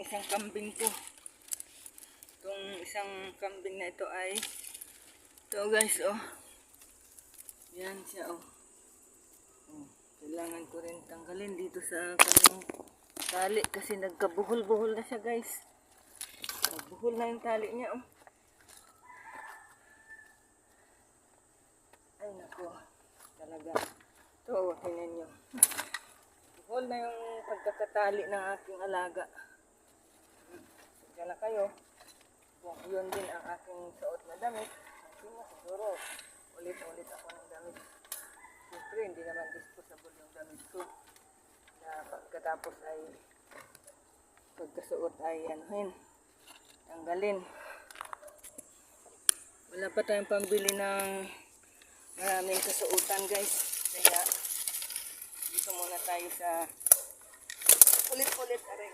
Isang kambing ko. Itong isang kambing na ito ay ito guys, oh. Yan siya, oh. Kailangan ko rin tanggalin dito sa kanyang tali kasi nagkabuhol-buhol na siya guys. Nagbuhol na yung tali niya, oh. Ay nako, talaga. Ito, tingnan nyo. Buhol na yung pagkakatali ng aking alaga. Sige na kayo. Kung yun din ang aking suot na damit, hindi na siguro ulit-ulit ako ng damit. Siyempre, hindi naman disposable yung damit ko. Na pagkatapos ay pagkasuot ay anuhin, tanggalin. Wala pa tayong pambili ng maraming kasuotan guys. Kaya dito muna tayo sa ulit-ulit aray.